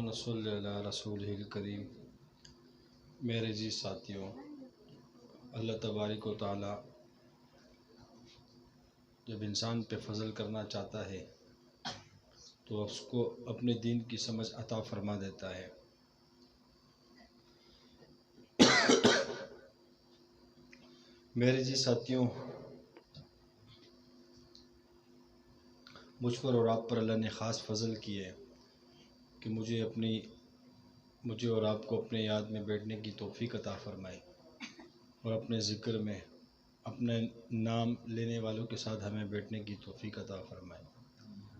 ونصلی علی رسولہ الکریم۔ میرے جی ساتھیوں، اللہ تبارک و تعالی جب انسان پہ فضل کرنا چاہتا ہے تو اس کو اپنے دین کی سمجھ عطا فرما دیتا ہے۔ میرے جی ساتھیوں، مجھ پر اور آپ پر اللہ نے خاص فضل کی ہے کہ مجھے اور آپ کو اپنے یاد میں بیٹھنے کی توفیق عطا فرمائی اور اپنے ذکر میں اپنے نام لینے والوں کے ساتھ ہمیں بیٹھنے کی توفیق عطا فرمائی۔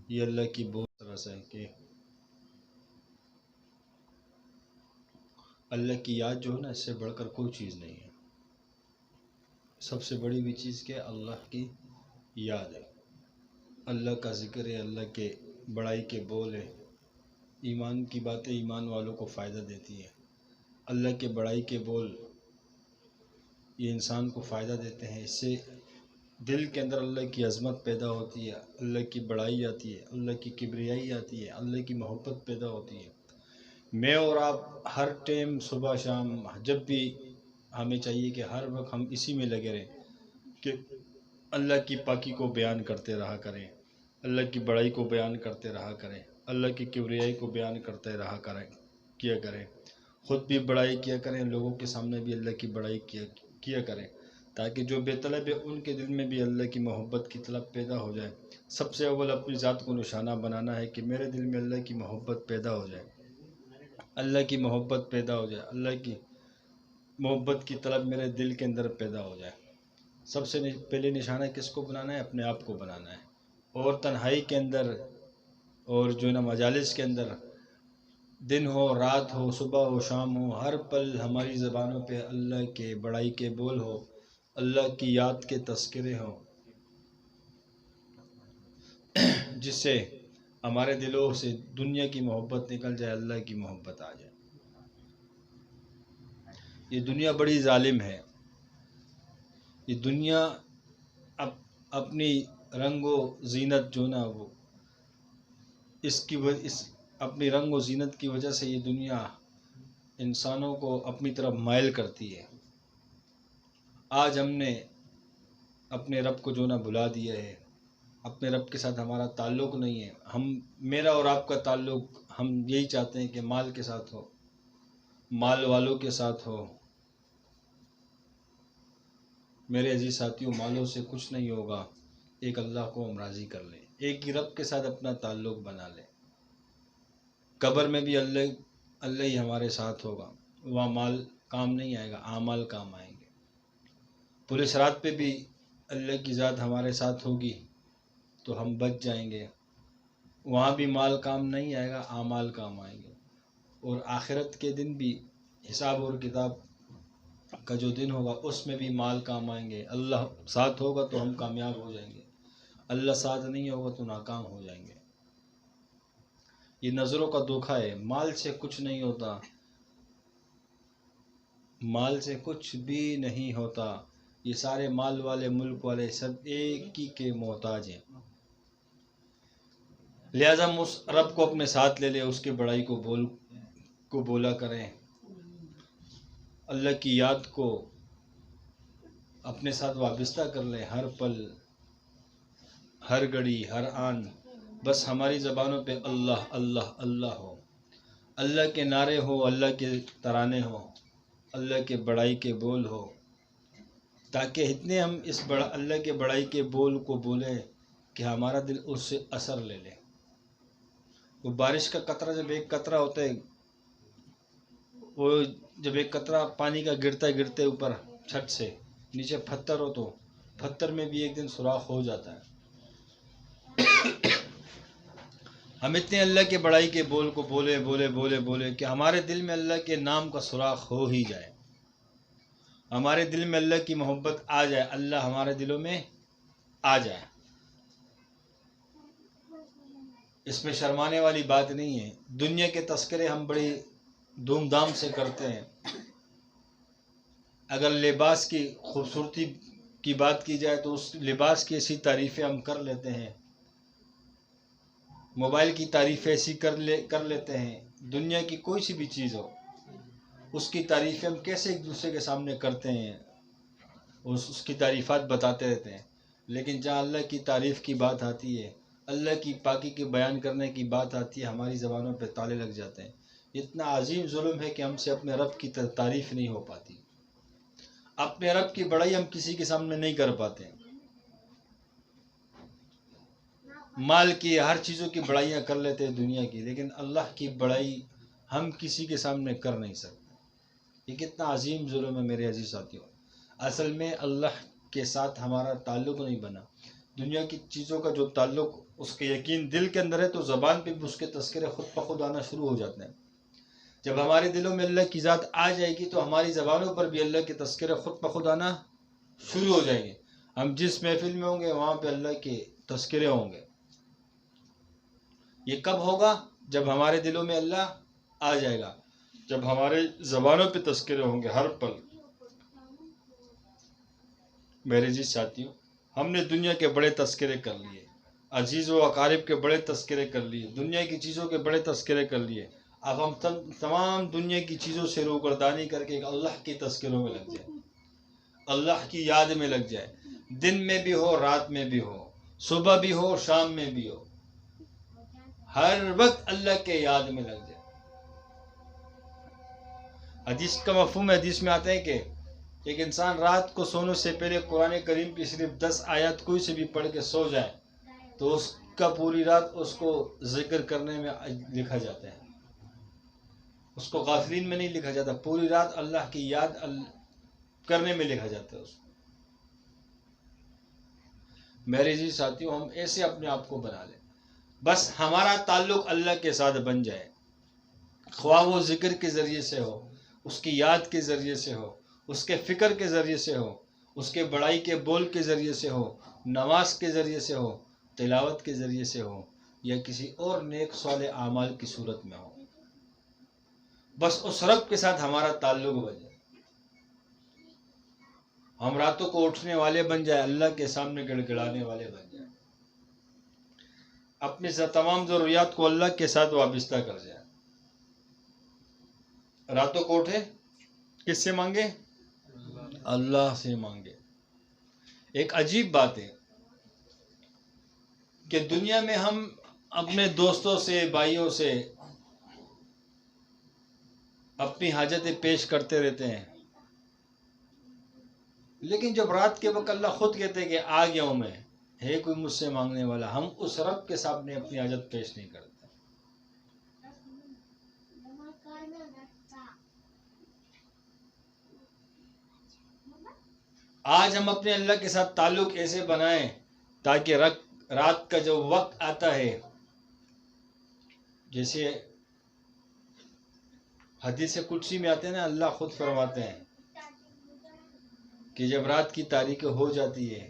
یہ اللہ کی بہت طرح ہے کہ اللہ کی یاد جو ہے نا، اس سے بڑھ کر کوئی چیز نہیں ہے۔ سب سے بڑی بھی چیز کیا؟ اللہ کی یاد ہے، اللہ کا ذکر ہے، اللہ کے بڑائی کے بول ہے۔ ایمان کی باتیں ایمان والوں کو فائدہ دیتی ہیں۔ اللہ کے بڑائی کے بول یہ انسان کو فائدہ دیتے ہیں۔ اس سے دل کے اندر اللہ کی عظمت پیدا ہوتی ہے، اللہ کی بڑائی آتی ہے، اللہ کی کبریائی آتی ہے، اللہ کی محبت پیدا ہوتی ہے۔ میں اور آپ ہر ٹائم صبح شام جب بھی ہمیں چاہیے کہ ہر وقت ہم اسی میں لگے رہیں کہ اللہ کی پاکی کو بیان کرتے رہا کریں، اللہ کی بڑائی کو بیان کرتے رہا کریں، اللہ کی کبریائی کو بیان کرتے رہا کیا کریں، خود بھی بڑائی کیا کریں، لوگوں کے سامنے بھی اللہ کی بڑائی کیا کریں، تاکہ جو بے طلب ہے ان کے دل میں بھی اللہ کی محبت کی طلب پیدا ہو جائے۔ سب سے اول اپنی ذات کو نشانہ بنانا ہے کہ میرے دل میں اللہ کی محبت پیدا ہو جائے، اللہ کی محبت پیدا ہو جائے، اللہ کی محبت کی طلب میرے دل کے اندر پیدا ہو جائے۔ سب سے پہلے نشانہ کس کو بنانا ہے؟ اپنے آپ کو بنانا ہے۔ اور تنہائی کے اندر اور جو نا مجالس کے اندر، دن ہو رات ہو صبح ہو شام ہو، ہر پل ہماری زبانوں پہ اللہ کے بڑائی کے بول ہو، اللہ کی یاد کے تذکرے ہوں، جس سے ہمارے دلوں سے دنیا کی محبت نکل جائے، اللہ کی محبت آ جائے۔ یہ دنیا بڑی ظالم ہے۔ یہ دنیا اپنی رنگ و زینت جو نا وہ اپنی رنگ و زینت کی وجہ سے یہ دنیا انسانوں کو اپنی طرف مائل کرتی ہے۔ آج ہم نے اپنے رب کو جو نا بھلا دیا ہے، اپنے رب کے ساتھ ہمارا تعلق نہیں ہے۔ میرا اور آپ کا تعلق ہم یہی چاہتے ہیں کہ مال کے ساتھ ہو، مال والوں کے ساتھ ہو۔ میرے عزیز ساتھیوں، مالوں سے کچھ نہیں ہوگا، ایک اللہ کو ہم راضی کر لیں، ایک ہی رب کے ساتھ اپنا تعلق بنا لیں۔ قبر میں بھی اللہ ہی ہمارے ساتھ ہوگا، وہاں مال کام نہیں آئے گا، اعمال کام آئیں گے۔ پولیس رات پہ بھی اللہ کی ذات ہمارے ساتھ ہوگی تو ہم بچ جائیں گے، وہاں بھی مال کام نہیں آئے گا، اعمال کام آئیں گے۔ اور آخرت کے دن بھی حساب اور کتاب کا جو دن ہوگا اس میں بھی مال کام آئیں گے۔ اللہ ساتھ ہوگا تو ہم کامیاب ہو جائیں گے، اللہ ساتھ نہیں ہوگا تو ناکام ہو جائیں گے۔ یہ نظروں کا دھوکہ ہے، مال سے کچھ نہیں ہوتا، مال سے کچھ بھی نہیں ہوتا۔ یہ سارے مال والے ملک والے سب ایک ہی کے محتاج ہیں۔ لہذا اس رب کو اپنے ساتھ لے لے، اس کے بڑائی کو بولا کریں، اللہ کی یاد کو اپنے ساتھ وابستہ کر لیں، ہر پل ہر گھڑی ہر آن بس ہماری زبانوں پہ اللہ اللہ اللہ ہو، اللہ کے نعرے ہو، اللہ کے ترانے ہو، اللہ کے بڑائی کے بول ہو، تاکہ اتنے ہم اللہ کے بڑائی کے بول کو بولیں کہ ہمارا دل اس سے اثر لے لے۔ وہ بارش کا قطرہ جب ایک قطرہ ہوتا ہے، وہ جب ایک قطرہ پانی کا گرتے اوپر چھت سے نیچے پتھر ہو تو پتھر میں بھی ایک دن سوراخ ہو جاتا ہے۔ ہم اتنے اللہ کے بڑائی کے بول کو بولے کہ ہمارے دل میں اللہ کے نام کا سوراخ ہو ہی جائے، ہمارے دل میں اللہ کی محبت آ جائے، اللہ ہمارے دلوں میں آ جائے۔ اس میں شرمانے والی بات نہیں ہے۔ دنیا کے تذکرے ہم بڑی دھوم دھام سے کرتے ہیں۔ اگر لباس کی خوبصورتی کی بات کی جائے تو اس لباس کی ایسی تعریفیں ہم کر لیتے ہیں، موبائل کی تعریفیں ایسی کر لیتے ہیں، دنیا کی کوئی سی بھی چیز ہو، اس کی تعریفیں ہم کیسے ایک دوسرے کے سامنے کرتے ہیں، اس کی تعریفات بتاتے رہتے ہیں، لیکن جہاں اللہ کی تعریف کی بات آتی ہے، اللہ کی پاکی کے بیان کرنے کی بات آتی ہے، ہماری زبانوں پہ تالے لگ جاتے ہیں۔ اتنا عظیم ظلم ہے کہ ہم سے اپنے رب کی تعریف نہیں ہو پاتی، اپنے رب کی بڑائی ہم کسی کے سامنے نہیں کر پاتے۔ مال کی ہر چیزوں کی بڑائیاں کر لیتے ہیں دنیا کی، لیکن اللہ کی بڑائی ہم کسی کے سامنے کر نہیں سکتے۔ یہ کتنا عظیم ظلم ہے میرے عزیز ساتھیوں۔ اصل میں اللہ کے ساتھ ہمارا تعلق نہیں بنا، دنیا کی چیزوں کا جو تعلق اس کے یقین دل کے اندر ہے تو زبان پہ بھی اس کے تذکرے خود بخود آنا شروع ہو جاتے ہیں۔ جب ہمارے دلوں میں اللہ کی ذات آ جائے گی تو ہماری زبانوں پر بھی اللہ کے تذکرے خود بخود آنا شروع ہو جائیں گے۔ ہم جس محفل میں ہوں گے وہاں پہ اللہ کے تذکرے ہوں گے۔ یہ کب ہوگا؟ جب ہمارے دلوں میں اللہ آ جائے گا، جب ہمارے زبانوں پہ تذکرے ہوں گے ہر پل۔ میرے جی ساتھیوں، ہم نے دنیا کے بڑے تذکرے کر لیے، عزیز و اقارب کے بڑے تذکرے کر لیے، دنیا کی چیزوں کے بڑے تذکرے کر لیے۔ اب ہم تمام دنیا کی چیزوں سے روگردانی کر کے اللہ کے تذکروں میں لگ جائیں، اللہ کی یاد میں لگ جائے، دن میں بھی ہو رات میں بھی ہو، صبح بھی ہو شام میں بھی ہو، ہر وقت اللہ کے یاد میں لگ جائے۔ حدیث کا مفہوم حدیث میں آتا ہے کہ ایک انسان رات کو سونے سے پہلے قرآن کریم کی صرف 10 آیات کوئی سے بھی پڑھ کے سو جائے تو اس کا پوری رات اس کو ذکر کرنے میں لکھا جاتا ہے، اس کو غافلین میں نہیں لکھا جاتا، پوری رات اللہ کی یاد کرنے میں لکھا جاتا ہے اس کو۔ میرے جی ساتھیوں، ہم ایسے اپنے آپ کو بنا لیں، بس ہمارا تعلق اللہ کے ساتھ بن جائے، خواہ وہ ذکر کے ذریعے سے ہو، اس کی یاد کے ذریعے سے ہو، اس کے فکر کے ذریعے سے ہو، اس کے بڑائی کے بول کے ذریعے سے ہو، نماز کے ذریعے سے ہو، تلاوت کے ذریعے سے ہو، یا کسی اور نیک صالح اعمال کی صورت میں ہو، بس اس رب کے ساتھ ہمارا تعلق بن جائے، ہم راتوں کو اٹھنے والے بن جائے، اللہ کے سامنے گڑ گڑانے والے بن جائے، اپنے تمام ضروریات کو اللہ کے ساتھ وابستہ کر جائے۔ راتوں کو اٹھے کس سے مانگے؟ اللہ سے مانگے۔ ایک عجیب بات ہے کہ دنیا میں ہم اپنے دوستوں سے، بھائیوں سے اپنی حاجتیں پیش کرتے رہتے ہیں، لیکن جب رات کے وقت اللہ خود کہتے ہیں کہ آ گیا ہوں میں، ہے کوئی مجھ سے مانگنے والا، ہم اس رب کے سامنے اپنی حاجت پیش نہیں کرتے۔ آج ہم اپنے اللہ کے ساتھ تعلق ایسے بنائیں تاکہ رات کا جو وقت آتا ہے، جیسے حدیث قدسی میں آتے ہیں نا، اللہ خود فرماتے ہیں کہ جب رات کی تاریکی ہو جاتی ہے،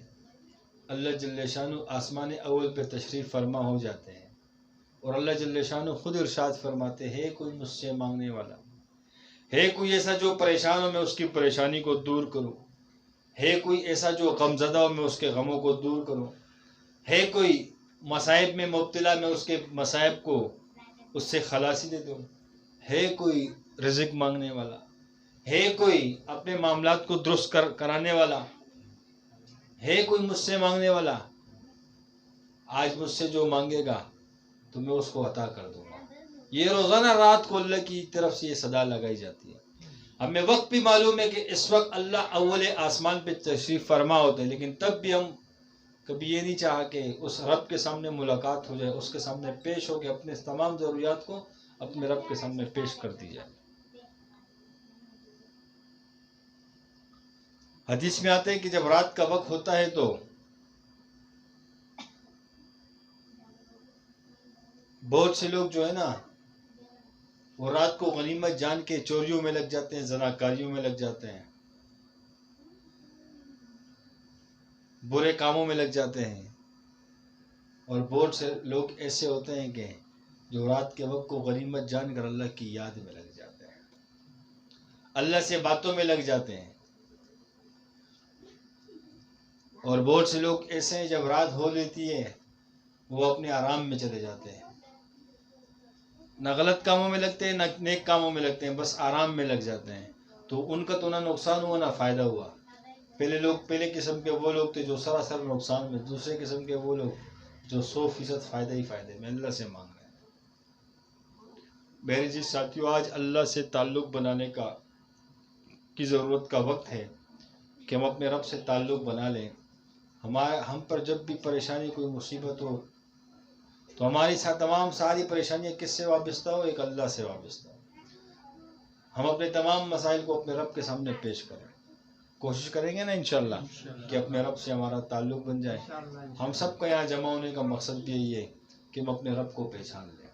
اللہ جل شانہ آسمان اول پہ تشریف فرما ہو جاتے ہیں، اور اللہ جل شانہ خود ارشاد فرماتے ہیں، کوئی مجھ سے مانگنے والا ہے، کوئی ایسا جو پریشان ہو میں اس کی پریشانی کو دور کروں، ہے کوئی ایسا جو غم زدہ ہو میں اس کے غموں کو دور کروں، ہے کوئی مصائب میں مبتلا میں اس کے مصائب کو اس سے خلاصی دے دوں، ہے کوئی رزق مانگنے والا، ہے کوئی اپنے معاملات کو درست کرانے والا، ہے کوئی مجھ سے مانگنے والا، آج مجھ سے جو مانگے گا تو میں اس کو عطا کر دوں گا۔ یہ روزانہ رات کو اللہ کی طرف سے یہ صدا لگائی جاتی ہے۔ ہمیں وقت بھی معلوم ہے کہ اس وقت اللہ اول آسمان پہ تشریف فرما ہوتے ہیں، لیکن تب بھی ہم کبھی یہ نہیں چاہا کہ اس رب کے سامنے ملاقات ہو جائے، اس کے سامنے پیش ہو کے اپنے تمام ضروریات کو اپنے رب کے سامنے پیش کر دی جائے۔ حدیث میں آتے ہیں کہ جب رات کا وقت ہوتا ہے تو بہت سے لوگ جو ہے نا، وہ رات کو غنیمت جان کے چوریوں میں لگ جاتے ہیں، زناکاریوں میں لگ جاتے ہیں، برے کاموں میں لگ جاتے ہیں، اور بہت سے لوگ ایسے ہوتے ہیں کہ جو رات کے وقت کو غنیمت جان کر اللہ کی یاد میں لگ جاتے ہیں، اللہ سے باتوں میں لگ جاتے ہیں، اور بہت سے لوگ ایسے ہیں جب رات ہو لیتی ہے وہ اپنے آرام میں چلے جاتے ہیں، نہ غلط کاموں میں لگتے ہیں نہ نیک کاموں میں لگتے ہیں، بس آرام میں لگ جاتے ہیں، تو ان کا تو نہ نقصان ہوا نہ فائدہ ہوا۔ پہلے قسم کے وہ لوگ تھے جو سراسر نقصان میں، دوسرے قسم کے وہ لوگ جو 100% فائدہ ہی فائدے میں اللہ سے مانگ رہے ہیں۔ میرے جی ساتھیو، آج اللہ سے تعلق بنانے کی ضرورت کا وقت ہے کہ ہم اپنے رب سے تعلق بنا لیں۔ ہم پر جب بھی پریشانی کوئی مصیبت ہو تو ہماری ساری پریشانیاں کس سے وابستہ ہو؟ ایک اللہ سے وابستہ ہو۔ ہم اپنے تمام مسائل کو اپنے رب کے سامنے پیش کریں، کوشش کریں گے نا انشاءاللہ کہ اپنے رب سے ہمارا تعلق بن جائے۔ ہم سب کا یہاں جمع ہونے کا مقصد بھی یہی ہے کہ ہم اپنے رب کو پہچان لیں۔